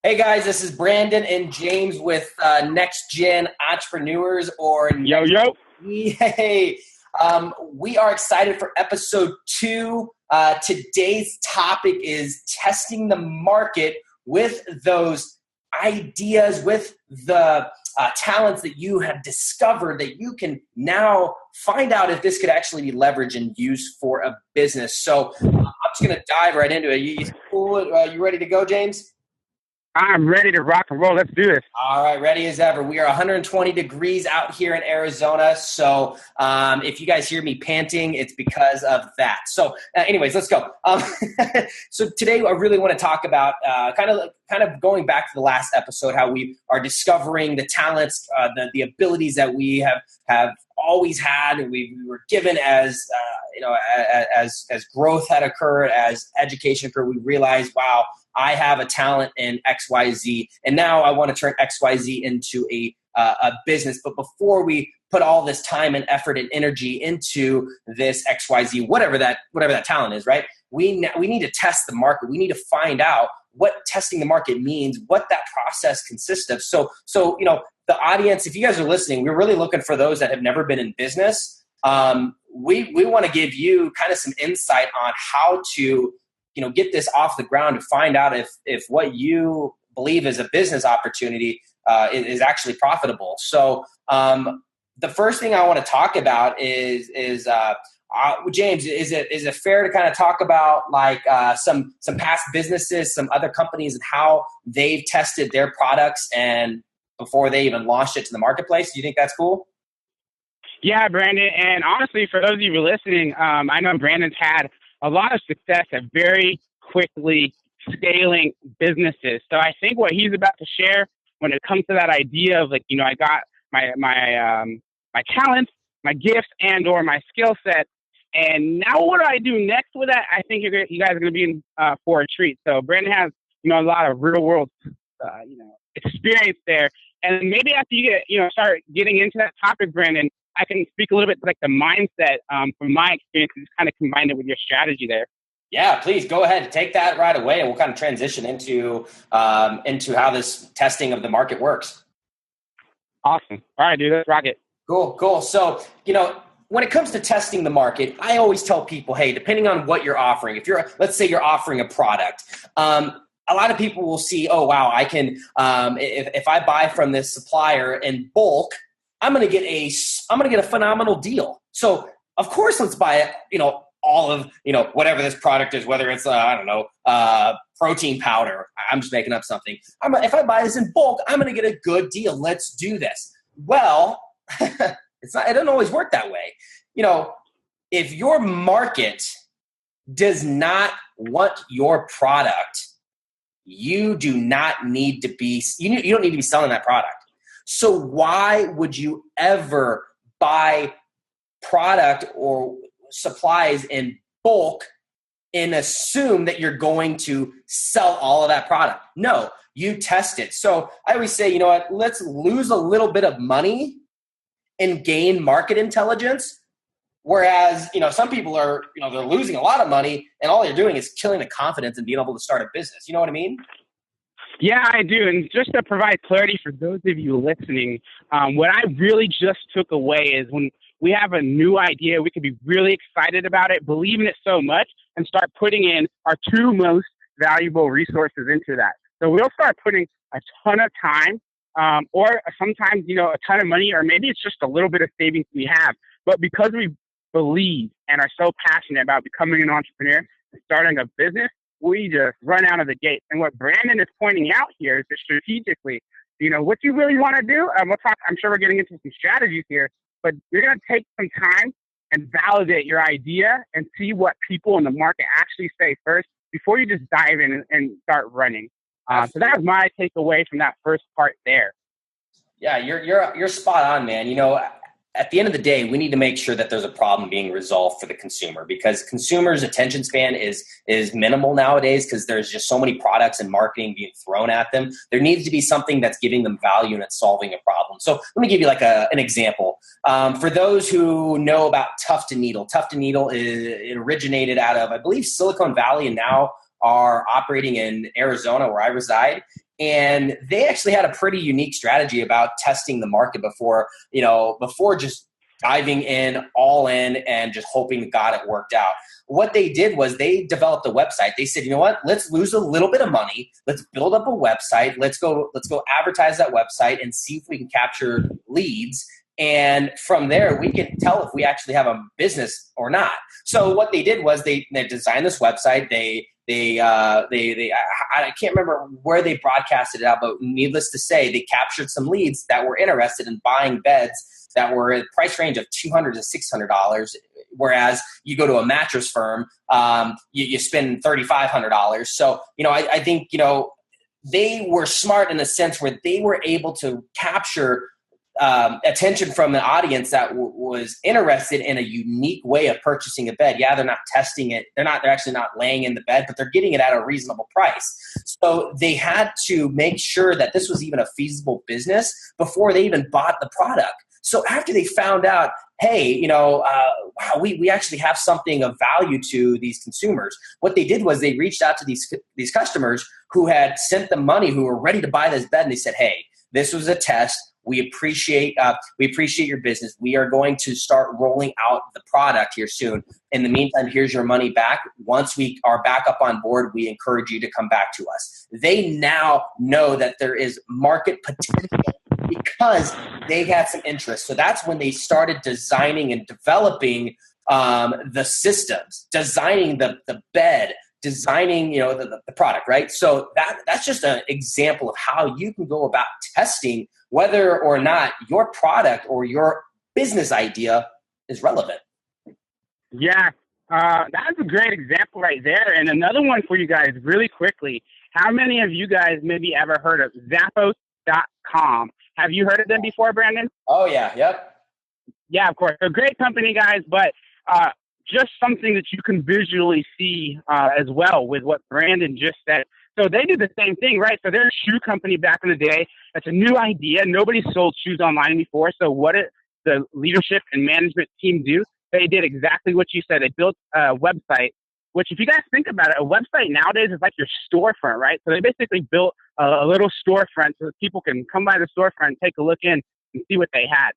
Hey guys, this is Brandon and James with Next Gen Entrepreneurs or Yo, yo. Hey, we are excited for episode 2. Today's topic is testing the market with those ideas, with the talents that you have discovered that you can now find out if this could actually be leveraged and used for a business. So I'm just going to dive right into it. You cool? You ready to go, James? I'm ready to rock and roll. Let's do this. All right, ready as ever. We are 120 degrees out here in Arizona, so if you guys hear me panting, it's because of that. So anyways, let's go. So today I really want to talk about kind of going back to the last episode, how we are discovering the talents, the abilities that we have always had, and we were given as as growth had occurred, as education occurred. We realized, wow, I have a talent in XYZ, and now I want to turn XYZ into a business. But before we put all this time and effort and energy into this XYZ, whatever that talent is, right? We need to test the market. We need to find out what testing the market means, what that process consists of. So the audience, if you guys are listening, we're really looking for those that have never been in business. We want to give you kind of some insight on how to get this off the ground to find out if what you believe is a business opportunity is actually profitable. So the first thing I want to talk about is James, is it fair to kind of talk about like some past businesses, some other companies, and how they've tested their products and before they even launched it to the marketplace? Do you think that's cool? Yeah, Brandon. And honestly, for those of you listening, I know Brandon's had a lot of success at very quickly scaling businesses. So I think what he's about to share when it comes to that idea of like, I got my talents, my gifts, and or my skill set, and now what do I do next with that? I think you guys are going to be in for a treat. So Brandon has a lot of real world experience there, and maybe after you start getting into that topic, Brandon, I can speak a little bit to like the mindset from my experience and just kind of combine it with your strategy there. Yeah, please go ahead and take that right away, and we'll kind of transition into how this testing of the market works. Awesome. All right, dude, let's rock it. Cool. So, when it comes to testing the market, I always tell people, hey, depending on what you're offering, let's say you're offering a product, a lot of people will see, oh, wow, I can, if I buy from this supplier in bulk, I'm going to get a phenomenal deal. So of course, let's buy it, all of, whatever this product is, whether it's, protein powder. I'm just making up something. If I buy this in bulk, I'm going to get a good deal. Let's do this. Well, it doesn't always work that way. If your market does not want your product, you do not need to be, you don't need to be selling that product. So why would you ever buy product or supplies in bulk and assume that you're going to sell all of that product? No, you test it. So I always say, let's lose a little bit of money and gain market intelligence. Whereas, some people are, they're losing a lot of money and all they're doing is killing the confidence and being able to start a business. You know what I mean? Yeah, I do. And just to provide clarity for those of you listening, what I really just took away is when we have a new idea, we can be really excited about it, believe in it so much, and start putting in our 2 most valuable resources into that. So we'll start putting a ton of time or sometimes, a ton of money, or maybe it's just a little bit of savings we have. But because we believe and are so passionate about becoming an entrepreneur and starting a business, we just run out of the gate. And what Brandon is pointing out here is that strategically, what you really want to do, we'll talk, I'm sure we're getting into some strategies here, but you're going to take some time and validate your idea and see what people in the market actually say first before you just dive in and start running. So that was my takeaway from that first part there. Yeah, you're spot on, man. At the end of the day, we need to make sure that there's a problem being resolved for the consumer, because consumers' attention span is minimal nowadays because there's just so many products and marketing being thrown at them. There needs to be something that's giving them value and it's solving a problem. So let me give you like an example. For those who know about Tuft N Needle, Tuft N Needle it originated out of, I believe, Silicon Valley and now are operating in Arizona where I reside. And they actually had a pretty unique strategy about testing the market before just diving in all in and just hoping to God it worked out. What they did was they developed a website. They said, you know what, let's lose a little bit of money. Let's build up a website. Let's go advertise that website and see if we can capture leads. And from there, we can tell if we actually have a business or not. So what they did was they designed this website. I can't remember where they broadcasted it out, but needless to say, they captured some leads that were interested in buying beds that were at a price range of $200 to $600. Whereas you go to a mattress firm, you spend $3,500. So, I think, they were smart in a sense where they were able to capture attention from the audience that was interested in a unique way of purchasing a bed. Yeah, they're not testing it. They're actually not laying in the bed, but they're getting it at a reasonable price. So they had to make sure that this was even a feasible business before they even bought the product. So after they found out, hey, wow, we actually have something of value to these consumers, what they did was they reached out to these customers who had sent them money, who were ready to buy this bed, and they said, hey, this was a test. We appreciate your business. We are going to start rolling out the product here soon. In the meantime, here's your money back. Once we are back up on board, we encourage you to come back to us. They now know that there is market potential because they had some interest. So that's when they started designing and developing the systems, designing the bed, designing the product, right? So that's just an example of how you can go about testing whether or not your product or your business idea is relevant. Yeah, that's a great example right there. And another one for you guys really quickly. How many of you guys maybe ever heard of Zappos.com? Have you heard of them before, Brandon? Oh, yeah. Yep. Yeah, of course. They're a great company, guys, but just something that you can visually see as well with what Brandon just said. So they did the same thing, right? So they're a shoe company back in the day. That's a new idea. Nobody sold shoes online before. So what did the leadership and management team do? They did exactly what you said. They built a website, which if you guys think about it, a website nowadays is like your storefront, right? So they basically built a little storefront so that people can come by the storefront and take a look in and see what they had.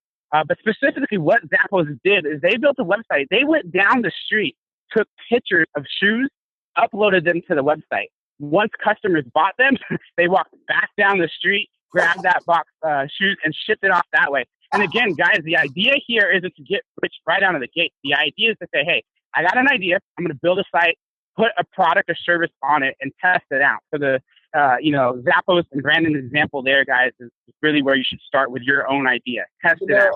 But specifically what Zappos did is they built a website. They went down the street, took pictures of shoes, uploaded them to the website. Once customers bought them, they walked back down the street, grabbed that box shoes, and shipped it off that way. And again, guys, the idea here isn't to get rich right out of the gate. The idea is to say, hey, I got an idea. I'm going to build a site, put a product or service on it, and test it out. So the Zappos and Brandon's example there, guys, is really where you should start with your own idea. Test it out.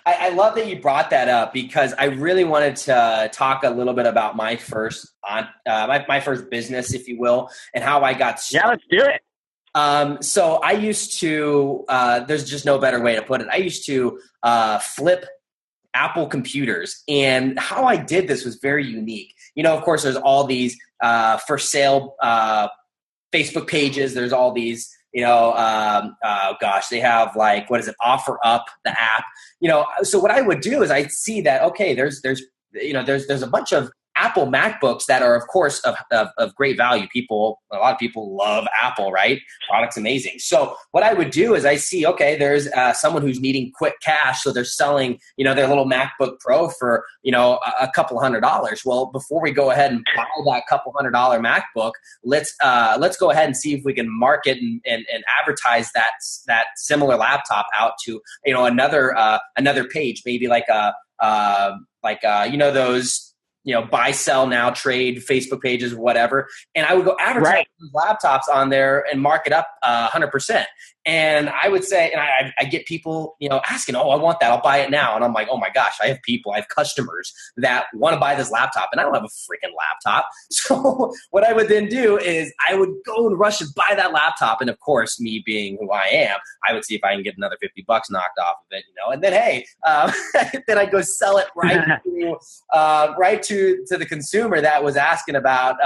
I love that you brought that up because I really wanted to talk a little bit about my first my first business, if you will, and how I got started. Yeah, let's do it. So I used to, there's just no better way to put it. I used to flip Apple computers, and how I did this was very unique. Of course, there's all these for sale Facebook pages. There's all these, they have like, what is it? Offer Up, the app, so what I would do is I'd see that, okay, there's a bunch of Apple MacBooks that are, of course, of great value. A lot of people love Apple, right? Product's amazing. So what I would do is I see, okay, there's someone who's needing quick cash. So they're selling, their little MacBook Pro for, a couple $100. Well, before we go ahead and buy that couple $100 MacBook, let's go ahead and see if we can market and advertise that similar laptop out to, another page, maybe like those, buy, sell, now, trade, Facebook pages, whatever. And I would go advertise these laptops on there and mark it up 100%. And I would say, and I get people, asking, oh, I want that. I'll buy it now. And I'm like, oh my gosh, I have customers that want to buy this laptop and I don't have a freaking laptop. So what I would then do is I would go and rush and buy that laptop. And of course, me being who I am, I would see if I can get another $50 knocked off of it, and then, hey, then I'd go sell it right to the consumer that was asking about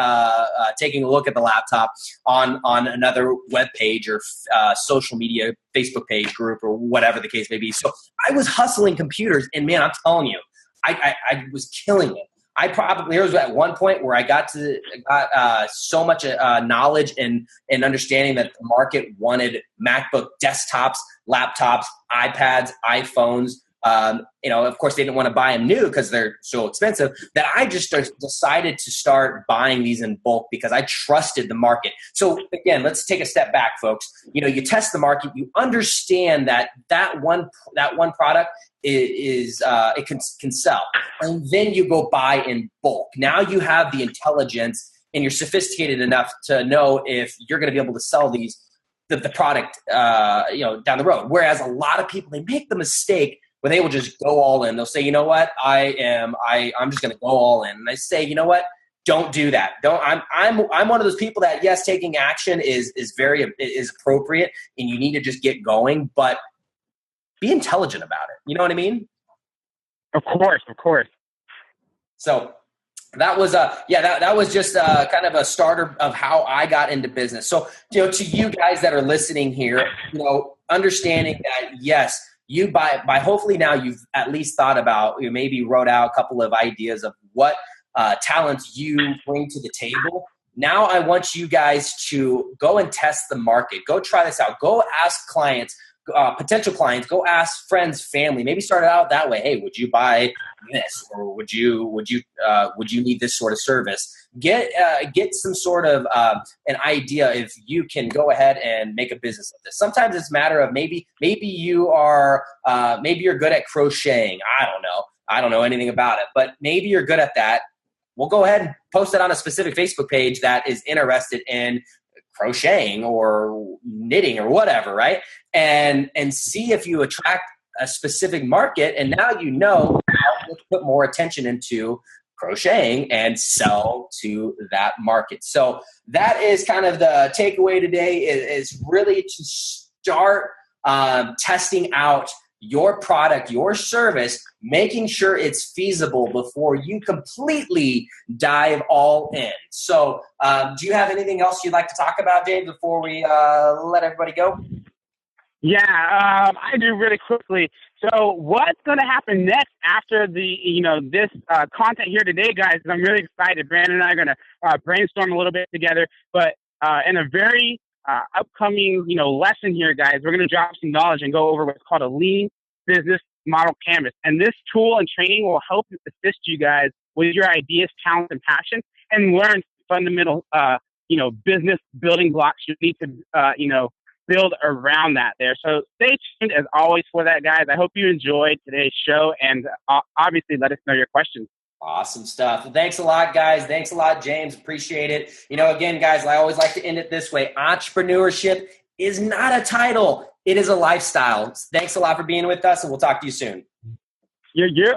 taking a look at the laptop on another web page or social media, Facebook page, group, or whatever the case may be. So I was hustling computers, and man, I'm telling you, I was killing it. there was at one point where I got so much knowledge and understanding that the market wanted MacBook desktops, laptops, iPads, iPhones. Of course, they didn't want to buy them new because they're so expensive, that I just decided to start buying these in bulk because I trusted the market. So again, let's take a step back, folks. You test the market, you understand that one product is it can sell, and then you go buy in bulk. Now you have the intelligence and you're sophisticated enough to know if you're going to be able to sell the product down the road. Whereas a lot of people, they make the mistake where they will just go all in. They'll say, you know what, I'm just going to go all in. And I say, you know what, don't do that. I'm one of those people that, yes, taking action is appropriate, and you need to just get going, but be intelligent about it. You know what I mean? Of course. So that was that was just kind of a starter of how I got into business. So, to you guys that are listening here, understanding that, yes, you by hopefully now you've at least thought about, maybe wrote out a couple of ideas of what talents you bring to the table. Now I want you guys to go and test the market. Go try this out. Go ask clients, potential clients. Go ask friends, family. Maybe start it out that way. Hey, would you buy this, or would you need this sort of service? Get some sort of an idea if you can go ahead and make a business of this. Sometimes it's a matter of maybe you are maybe you're good at crocheting. I don't know anything about it, but maybe you're good at that. We'll go ahead and post it on a specific Facebook page that is interested in crocheting or knitting or whatever, right? And see if you attract a specific market, and now how to put more attention into crocheting and sell to that market. So that is kind of the takeaway today, is really to start testing out your product, your service, making sure it's feasible before you completely dive all in. So do you have anything else you'd like to talk about, James, before we let everybody go? Yeah, I do really quickly. So what's going to happen next after this content here today, guys, is I'm really excited. Brandon and I are going to brainstorm a little bit together, but in a very upcoming, lesson here, guys, we're going to drop some knowledge and go over what's called a lean business model canvas. And this tool and training will help assist you guys with your ideas, talents, and passion, and learn fundamental, business building blocks you need to, build around that there. So stay tuned as always for that, guys. I hope you enjoyed today's show, and obviously let us know your questions. Awesome stuff. Well, thanks a lot, guys. Thanks a lot, James. Appreciate it. Again, guys, I always like to end it this way. Entrepreneurship is not a title. It is a lifestyle. Thanks a lot for being with us, and we'll talk to you soon. Yeah.